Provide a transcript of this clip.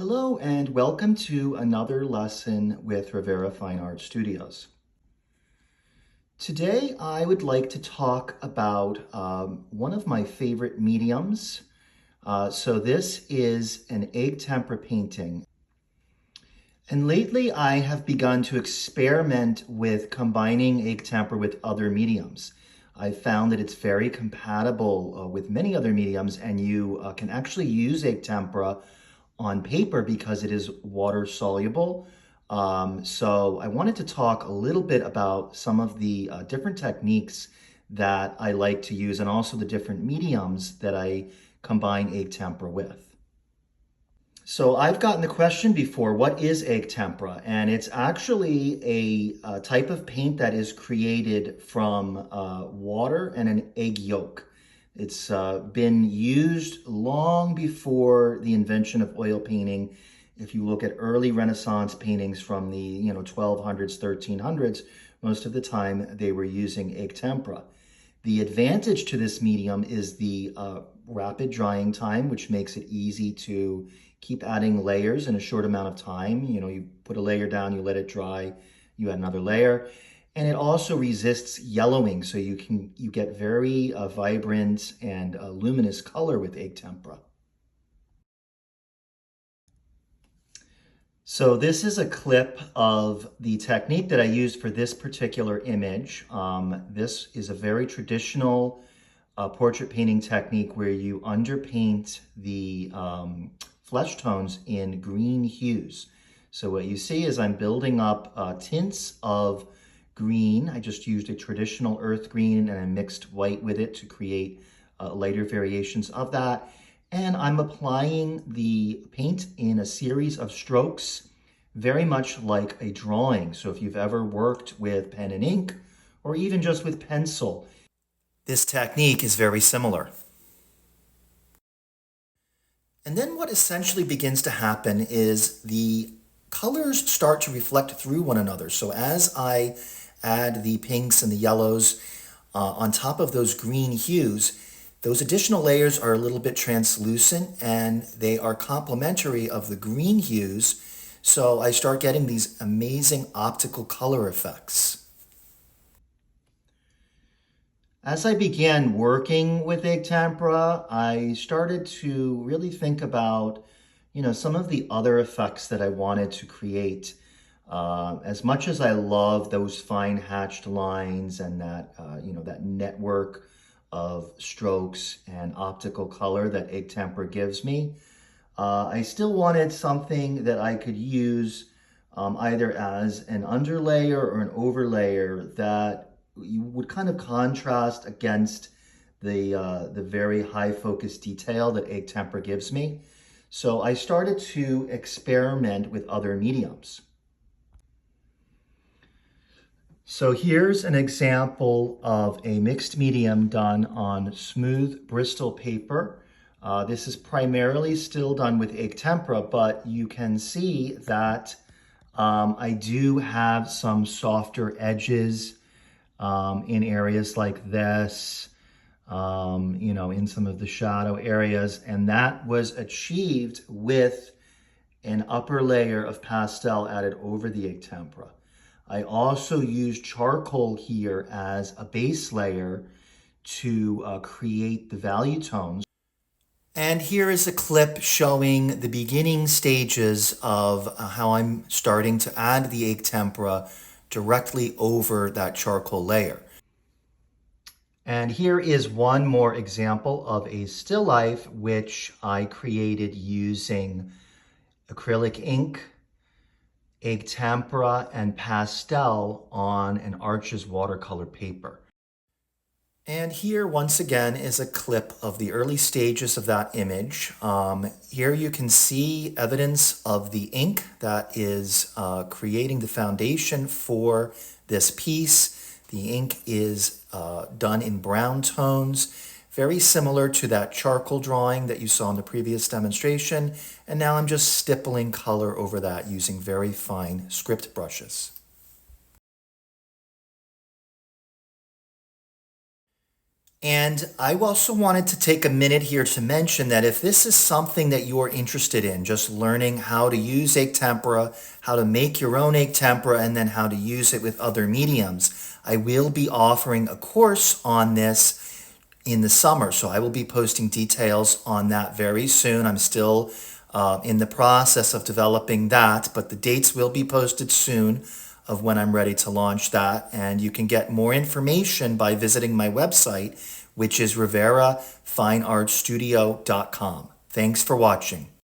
Hello and welcome to another lesson with Rivera Fine Art Studios. Today I would like to talk about one of my favorite mediums. So this is an egg tempera painting. And lately I have begun to experiment with combining egg tempera with other mediums. I found that it's very compatible with many other mediums, and you can actually use egg tempera on paper because it is water soluble. So I wanted to talk a little bit about some of the different techniques that I like to use and also the different mediums that I combine egg tempera with. So I've gotten the question before, what is egg tempera? And it's actually a type of paint that is created from water and an egg yolk. It's been used long before the invention of oil painting. If you look at early Renaissance paintings from the 1200s, 1300s, most of the time they were using egg tempera. The advantage to this medium is the rapid drying time, which makes it easy to keep adding layers in a short amount of time. You put a layer down, you let it dry, you add another layer. And it also resists yellowing, so you get very vibrant and luminous color with egg tempera. So this is a clip of the technique that I used for this particular image. This is a very traditional portrait painting technique where you underpaint the flesh tones in green hues. So what you see is I'm building up tints of green. I just used a traditional earth green and I mixed white with it to create lighter variations of that. And I'm applying the paint in a series of strokes, very much like a drawing. So if you've ever worked with pen and ink, or even just with pencil, this technique is very similar. And then what essentially begins to happen is the colors start to reflect through one another. So as I add the pinks and the yellows on top of those green hues, those additional layers are a little bit translucent and they are complementary of the green hues. So I start getting these amazing optical color effects. As I began working with egg tempera, I started to really think about, some of the other effects that I wanted to create. As much as I love those fine hatched lines and that, that network of strokes and optical color that egg tempera gives me, I still wanted something that I could use either as an underlayer or an overlayer that you would kind of contrast against the very high focus detail that egg tempera gives me. So I started to experiment with other mediums. So here's an example of a mixed medium done on smooth Bristol paper. This is primarily still done with egg tempera, but you can see that I do have some softer edges in areas like this, in some of the shadow areas. And that was achieved with an upper layer of pastel added over the egg tempera. I also used charcoal here as a base layer to create the value tones. And here is a clip showing the beginning stages of how I'm starting to add the egg tempera directly over that charcoal layer. And here is one more example of a still life which I created using acrylic ink, egg tempera, and pastel on an Arches watercolor paper. And here, once again, is a clip of the early stages of that image. Here you can see evidence of the ink that is creating the foundation for this piece. The ink is done in brown tones, very similar to that charcoal drawing that you saw in the previous demonstration. And now I'm just stippling color over that using very fine script brushes. And I also wanted to take a minute here to mention that if this is something that you're interested in, just learning how to use egg tempera, how to make your own egg tempera, and then how to use it with other mediums, I will be offering a course on this in the summer. So I will be posting details on that very soon. I'm still in the process of developing that, but the dates will be posted soon of when I'm ready to launch that. And you can get more information by visiting my website, which is riverafineartstudio.com. Thanks for watching.